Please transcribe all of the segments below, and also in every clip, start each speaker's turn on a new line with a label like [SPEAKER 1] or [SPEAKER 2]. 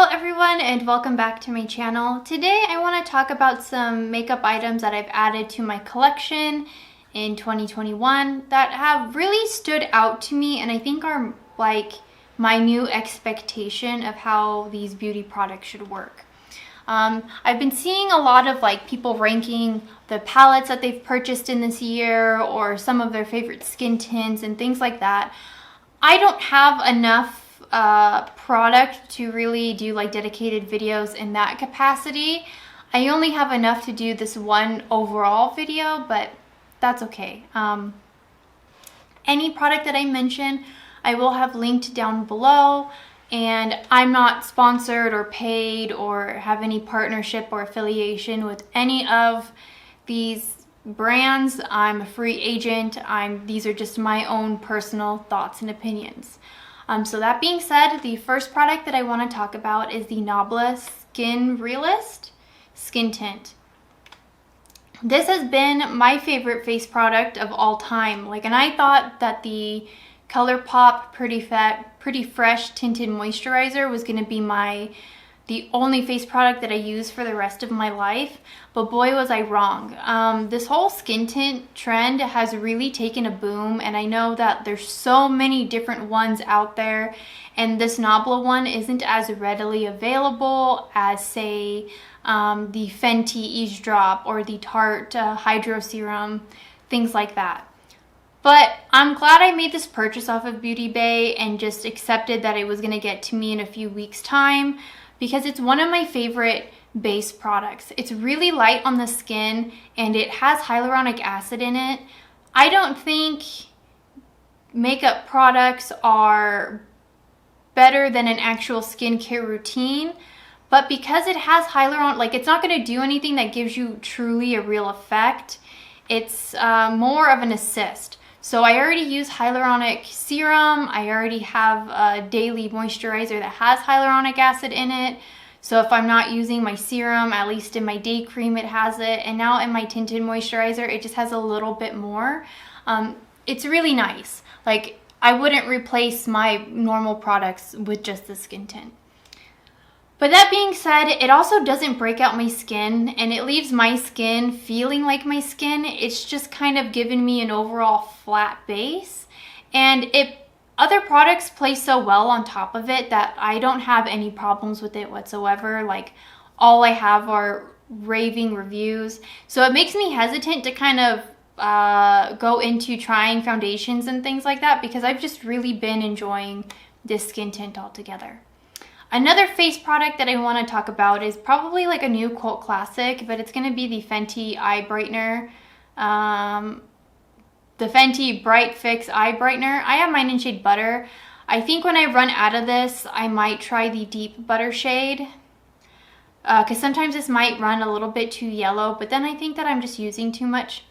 [SPEAKER 1] Hello everyone and welcome back to my channel. Today I want to talk about some makeup items that I've added to my collection in 2021 that have really stood out to me and I think are like my new expectation of how these beauty products should work. I've been seeing a lot of people ranking the palettes that they've purchased in this year or some of their favorite skin tints and things like that. I don't have enough product to really do dedicated videos in that capacity. I only have enough to do this one overall video, but that's okay. Any product that I mention, I will have linked down below, and I'm not sponsored or paid or have any partnership or affiliation with any of these brands. I'm a free agent. These are just my own personal thoughts and opinions. So that being said, the first product that I want to talk about is the Nabla Skin Realist Skin Tint. This has been my favorite face product of all time. And I thought that the ColourPop Pretty Fresh Tinted Moisturizer was going to be the only face product that I use for the rest of my life, but boy was I wrong. This whole skin tint trend has really taken a boom, and I know that there's so many different ones out there, and this Nabla one isn't as readily available as, say, the Fenty Eavesdrop or the Tarte Hydro Serum, things like that. But I'm glad I made this purchase off of Beauty Bay and just accepted that it was going to get to me in a few weeks' time, because it's one of my favorite base products. It's really light on the skin and it has hyaluronic acid in it. I don't think makeup products are better than an actual skincare routine, but because it has hyaluronic, it's not going to do anything that gives you truly a real effect. It's more of an assist. So I already use hyaluronic serum. I already have a daily moisturizer that has hyaluronic acid in it. So if I'm not using my serum, at least in my day cream it has it. And now in my tinted moisturizer, it just has a little bit more. It's really nice. I wouldn't replace my normal products with just the skin tint. But that being said, it also doesn't break out my skin, and it leaves my skin feeling like my skin. It's just kind of given me an overall flat base, and other products play so well on top of it that I don't have any problems with it whatsoever. All I have are raving reviews, so it makes me hesitant to kind of go into trying foundations and things like that, because I've just really been enjoying this skin tint altogether. Another face product that I want to talk about is probably a new cult classic, but it's going to be the Fenty Eye Brightener. The Fenty Bright Fix Eye Brightener. I have mine in shade Butter. I think when I run out of this, I might try the Deep Butter shade, because sometimes this might run a little bit too yellow, but then I think that I'm just using too much.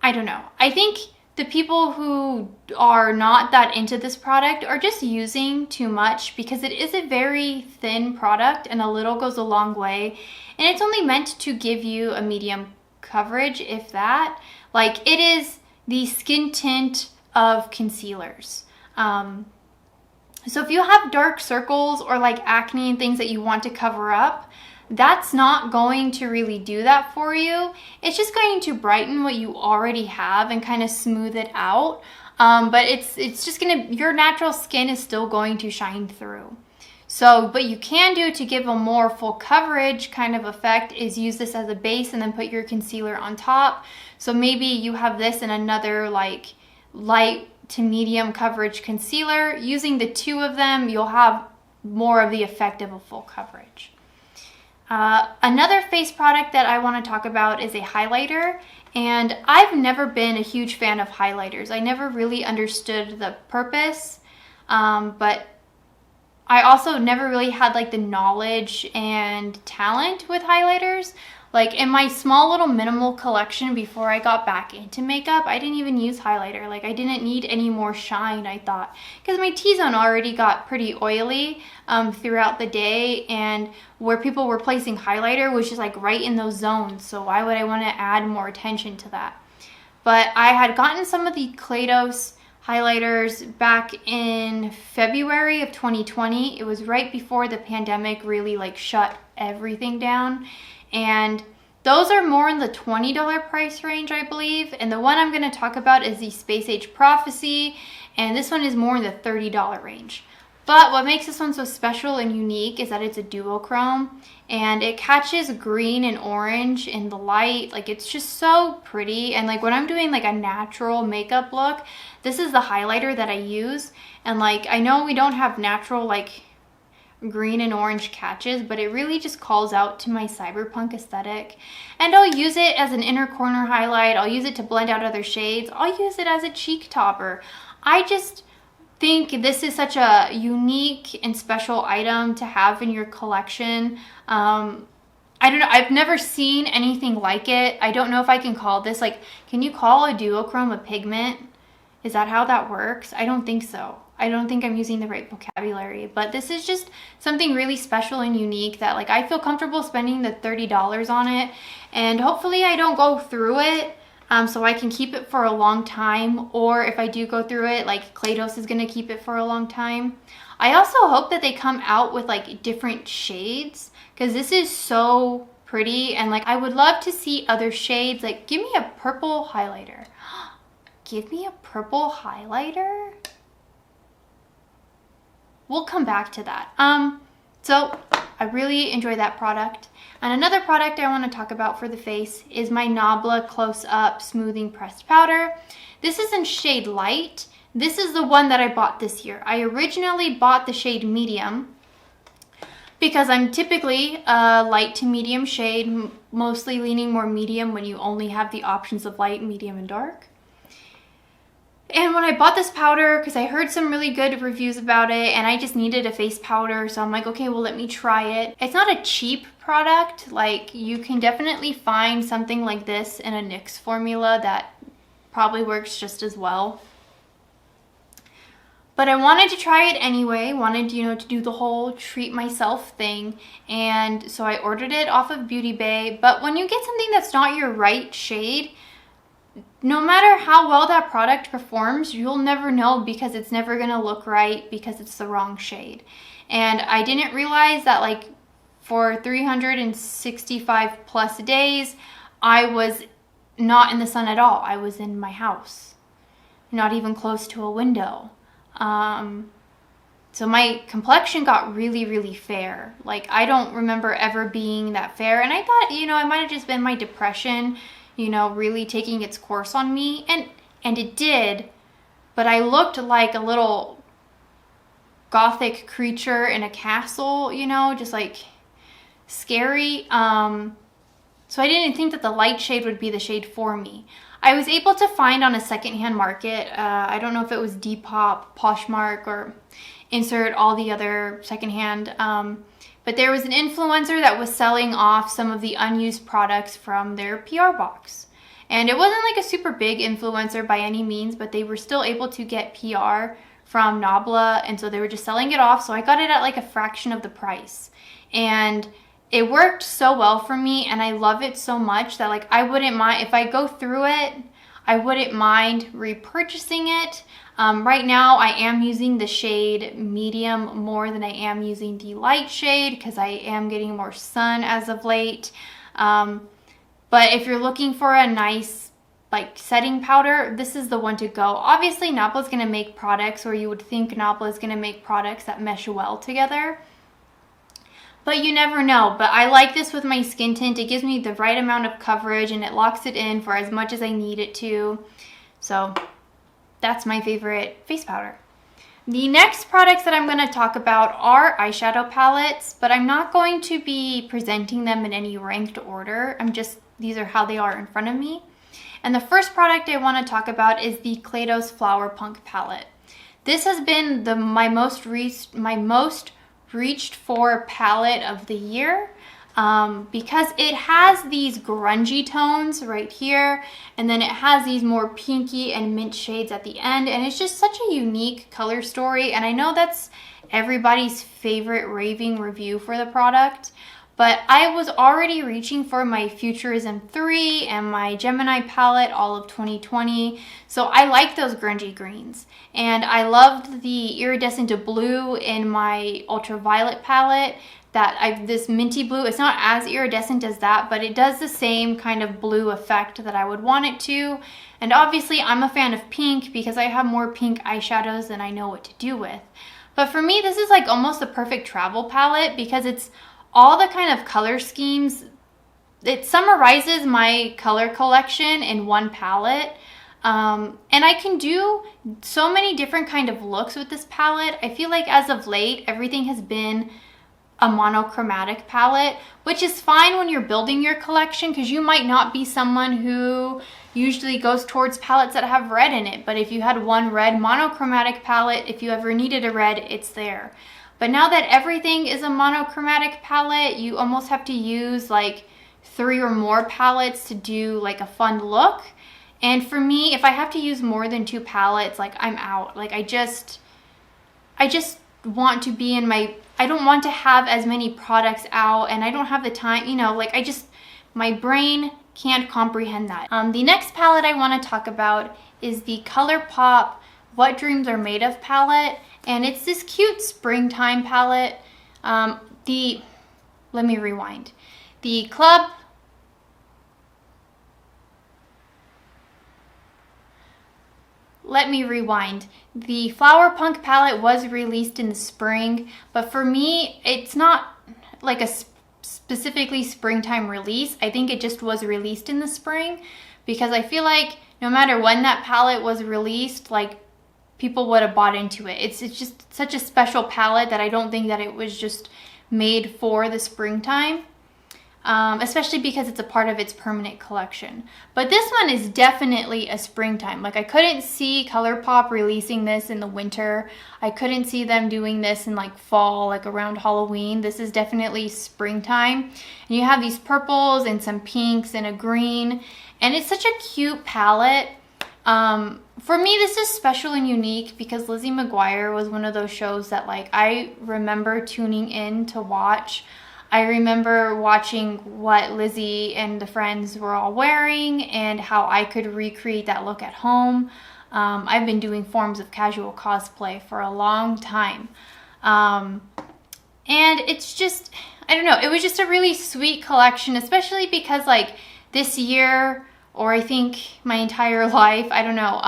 [SPEAKER 1] I don't know. I think the people who are not that into this product are just using too much, because it is a very thin product and a little goes a long way, and it's only meant to give you a medium coverage, if that. It is the skin tint of concealers. So if you have dark circles or acne and things that you want to cover up, that's not going to really do that for you. It's just going to brighten what you already have and kind of smooth it out. But it's just your natural skin is still going to shine through. So, but you can do to give a more full coverage kind of effect is use this as a base and then put your concealer on top. So maybe you have this and another light to medium coverage concealer. Using the two of them, you'll have more of the effect of a full coverage. Another face product that I want to talk about is a highlighter, and I've never been a huge fan of highlighters. I never really understood the purpose, but I also never really had the knowledge and talent with highlighters. In my small little minimal collection before I got back into makeup, I didn't even use highlighter. I didn't need any more shine, I thought, because my T-zone already got pretty oily throughout the day, and where people were placing highlighter was just right in those zones, so why would I want to add more attention to that? But I had gotten some of the Kaleidos highlighters back in February of 2020. It was right before the pandemic really like shut everything down. And those are more in the $20 price range, I believe. And the one I'm going to talk about is the Space Age Prophecy. And this one is more in the $30 range. But what makes this one so special and unique is that it's a duochrome. And it catches green and orange in the light. Like, it's just so pretty. And like when I'm doing like a natural makeup look, this is the highlighter that I use. And like, I know we don't have natural like green and orange catches, but it really just calls out to my cyberpunk aesthetic. And I'll use it as an inner corner highlight. I'll use it to blend out other shades. I'll use it as a cheek topper. I just think this is such a unique and special item to have in your collection. I don't know, I've never seen anything like it. I don't know if I can call this, like, can you call a duochrome a pigment? Is that how that works? I don't think so. I don't think I'm using the right vocabulary, but this is just something really special and unique that like I feel comfortable spending the $30 on it, and hopefully I don't go through it. So I can keep it for a long time, or if I do go through it, like Kaleidos is gonna keep it for a long time. I also hope that they come out with like different shades, because this is so pretty, and like I would love to see other shades. Like, give me a purple highlighter. Give me a purple highlighter? We'll come back to that. So I really enjoy that product. And another product I want to talk about for the face is my Nabla Close Up Smoothing Pressed Powder. This is in shade Light. This is the one that I bought this year. I originally bought the shade Medium because I'm typically a light to medium shade, mostly leaning more medium when you only have the options of light, medium, and dark. And when I bought this powder, because I heard some really good reviews about it and I just needed a face powder, so I'm like, okay, well, let me try it. It's not a cheap product. Like, you can definitely find something like this in a NYX formula that probably works just as well. But I wanted to try it anyway, wanted, you know, to do the whole treat myself thing. And so I ordered it off of Beauty Bay. But when you get something that's not your right shade, no matter how well that product performs, you'll never know, because it's never gonna look right because it's the wrong shade. And I didn't realize that like for 365 plus days, I was not in the sun at all. I was in my house, not even close to a window. So my complexion got really, really fair. Like, I don't remember ever being that fair. And I thought, you know, it might have just been my depression, you know, really taking its course on me. And it did, but I looked like a little gothic creature in a castle, you know, just like scary. So I didn't think that the light shade would be the shade for me. I was able to find on a secondhand market, I don't know if it was Depop, Poshmark, or insert all the other secondhand, but there was an influencer that was selling off some of the unused products from their PR box. And it wasn't like a super big influencer by any means, but they were still able to get PR from Nabla, and so they were just selling it off. So I got it at like a fraction of the price. And it worked so well for me, and I love it so much that like I wouldn't mind, if I go through it, I wouldn't mind repurchasing it. Right now I am using the shade Medium more than I am using the light shade, because I am getting more sun as of late. But if you're looking for a nice like setting powder, this is the one to go. Obviously Nabla is going to make products, or you would think Nabla is going to make products that mesh well together, but you never know. But I like this with my skin tint. It gives me the right amount of coverage, and it locks it in for as much as I need it to. So that's my favorite face powder. The next products that I'm going to talk about are eyeshadow palettes, but I'm not going to be presenting them in any ranked order. These are how they are in front of me. And the first product I want to talk about is the Kaleidos Flower Punk palette. This has been my most reached for palette of the year, because it has these grungy tones right here, and then it has these more pinky and mint shades at the end, and it's just such a unique color story. And I know that's everybody's favorite raving review for the product, but I was already reaching for my Futurism 3 and my Gemini palette all of 2020. So I like those grungy greens. And I loved the iridescent blue in my ultraviolet palette. This minty blue, it's not as iridescent as that, but it does the same kind of blue effect that I would want it to. And obviously I'm a fan of pink because I have more pink eyeshadows than I know what to do with. But for me, this is like almost the perfect travel palette because it's all the kind of color schemes. It summarizes my color collection in one palette. And I can do so many different kind of looks with this palette. I feel like as of late, everything has been a monochromatic palette, which is fine when you're building your collection because you might not be someone who usually goes towards palettes that have red in it. But if you had one red monochromatic palette, if you ever needed a red, it's there. But now that everything is a monochromatic palette, you almost have to use like 3 or more palettes to do like a fun look. And for me, if I have to use more than 2 palettes, like I'm out. Like I just want to be in I don't want to have as many products out, and I don't have the time, you know, like my brain can't comprehend that. The next palette I want to talk about is the ColourPop What Dreams Are Made Of palette. And it's this cute springtime palette. Let me rewind. The Flower Punk palette was released in the spring, but for me, it's not like a specifically springtime release. I think it just was released in the spring because I feel like no matter when that palette was released, like people would have bought into it. It's just such a special palette that I don't think that it was just made for the springtime, especially because it's a part of its permanent collection. But this one is definitely a springtime. Like I couldn't see ColourPop releasing this in the winter. I couldn't see them doing this in like fall, like around Halloween. This is definitely springtime. And you have these purples and some pinks and a green, and it's such a cute palette. For me, this is special and unique because Lizzie McGuire was one of those shows that like I remember tuning in to watch. I remember watching what Lizzie and the friends were all wearing and how I could recreate that look at home. I've been doing forms of casual cosplay for a long time. And it's just, I don't know, it was just a really sweet collection, especially because like this year, or I think my entire life, I don't know,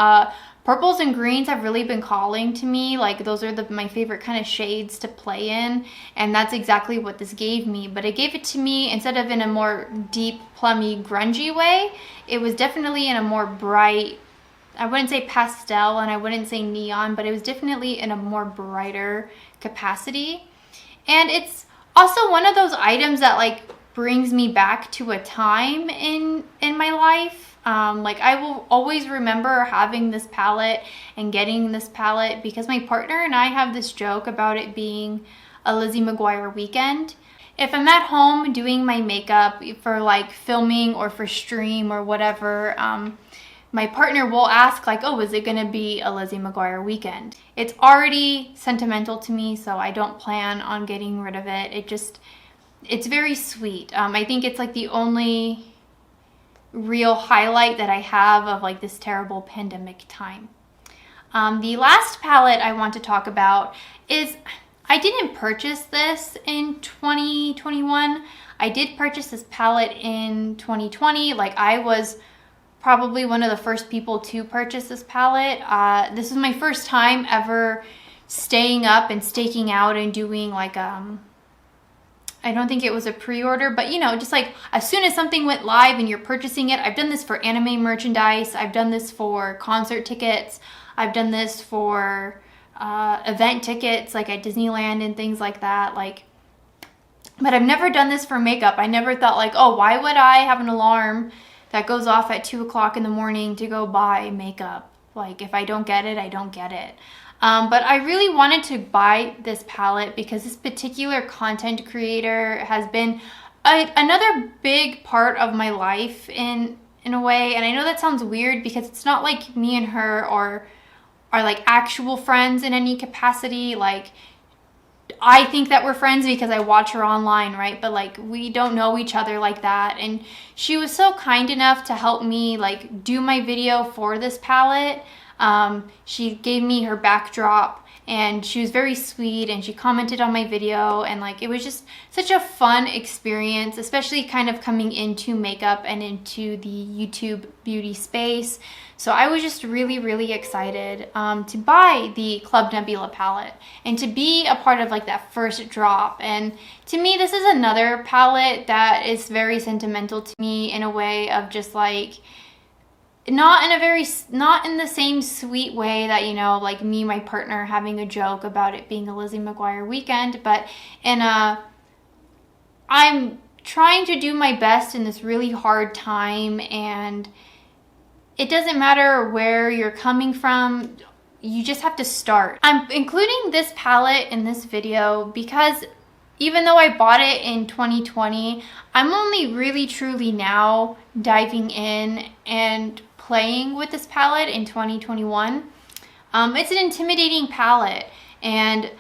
[SPEAKER 1] purples and greens have really been calling to me. Like those are my favorite kind of shades to play in, and that's exactly what this gave me. But it gave it to me instead of in a more deep, plummy, grungy way. It was definitely in a more bright, I wouldn't say pastel and I wouldn't say neon, but it was definitely in a more brighter capacity. And it's also one of those items that like brings me back to a time in my life. Like I will always remember having this palette and getting this palette because my partner and I have this joke about it being a Lizzie McGuire weekend. If I'm at home doing my makeup for like filming or for stream or whatever, my partner will ask like, oh, is it gonna be a Lizzie McGuire weekend? It's already sentimental to me, so I don't plan on getting rid of it. It's very sweet. I think it's like the only real highlight that I have of like this terrible pandemic time. The last palette I want to talk about is, I didn't purchase this in 2021. I did purchase this palette in 2020. Like I was probably one of the first people to purchase this palette. This is my first time ever staying up and staking out and doing like I don't think it was a pre-order, but you know, just like as soon as something went live and you're purchasing it. I've done this for anime merchandise. I've done this for concert tickets. I've done this for event tickets like at Disneyland and things like that. Like, but I've never done this for makeup. I never thought like, oh, why would I have an alarm that goes off at 2 o'clock in the morning to go buy makeup? Like if I don't get it, I don't get it. But I really wanted to buy this palette because this particular content creator has been another big part of my life in a way. And I know that sounds weird because it's not like me and her are like actual friends in any capacity. Like I think that we're friends because I watch her online, right? But like we don't know each other like that. And she was so kind enough to help me like do my video for this palette. She gave me her backdrop and she was very sweet and she commented on my video, and like it was just such a fun experience, especially kind of coming into makeup and into the YouTube beauty space. So I was just really excited to buy the Club Nebula palette and to be a part of like that first drop. And to me, this is another palette that is very sentimental to me in a way of just like, not in the same sweet way that, you know, like me, my partner having a joke about it being a Lizzie McGuire weekend, but in a, I'm trying to do my best in this really hard time, and it doesn't matter where you're coming from, you just have to start. I'm including this palette in this video because even though I bought it in 2020, I'm only really truly now diving in and playing with this palette in 2021. It's an intimidating palette, and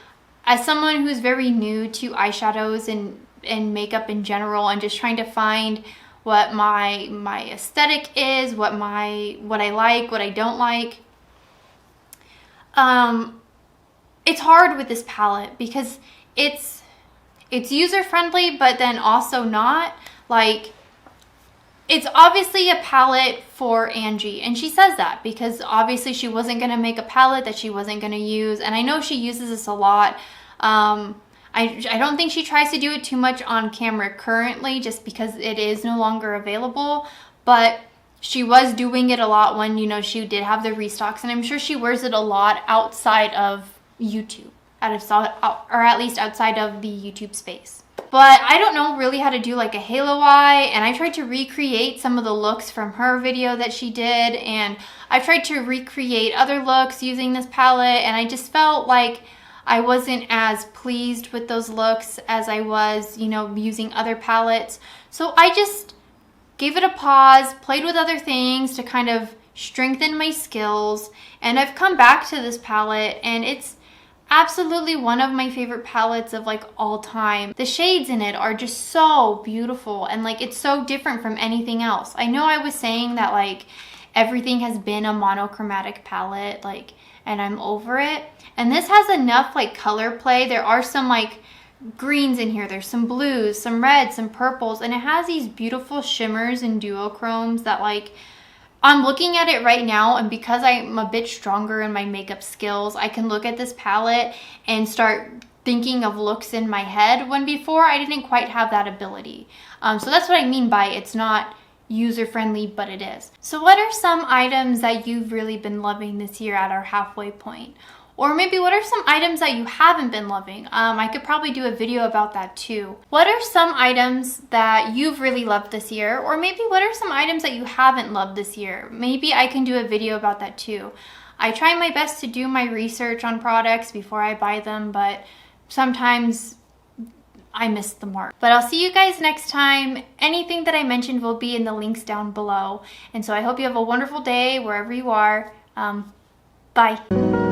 [SPEAKER 1] as someone who's very new to eyeshadows and makeup in general, and just trying to find what my aesthetic is, what I like, what I don't like, it's hard with this palette because it's user-friendly, but then also not. Like, it's obviously a palette for Angie, and she says that because obviously she wasn't going to make a palette that she wasn't going to use, and I know she uses this a lot. I don't think she tries to do it too much on camera currently just because it is no longer available, but she was doing it a lot when, you know, she did have the restocks, and I'm sure she wears it a lot outside of YouTube, or at least outside of the YouTube space. But I don't know really how to do like a halo eye, and I tried to recreate some of the looks from her video that she did, and I tried to recreate other looks using this palette, and I just felt like I wasn't as pleased with those looks as I was, you know, using other palettes. So I just gave it a pause, played with other things to kind of strengthen my skills, and I've come back to this palette, and it's absolutely one of my favorite palettes of like all time. The shades in it are just so beautiful, and like it's so different from anything else. I know I was saying that like everything has been a monochromatic palette, like, and I'm over it. And this has enough like color play. There are some like greens in here, there's some blues, some reds, some purples, and it has these beautiful shimmers and duochromes that like, I'm looking at it right now, and because I'm a bit stronger in my makeup skills, I can look at this palette and start thinking of looks in my head, when before I didn't quite have that ability. So that's what I mean by it's not user-friendly, but it is. So what are some items that you've really been loving this year at our halfway point? Or maybe what are some items that you haven't been loving? I could probably do a video about that too. What are some items that you've really loved this year? Or maybe what are some items that you haven't loved this year? Maybe I can do a video about that too. I try my best to do my research on products before I buy them, but sometimes I miss the mark. But I'll see you guys next time. Anything that I mentioned will be in the links down below. And so I hope you have a wonderful day wherever you are. Bye.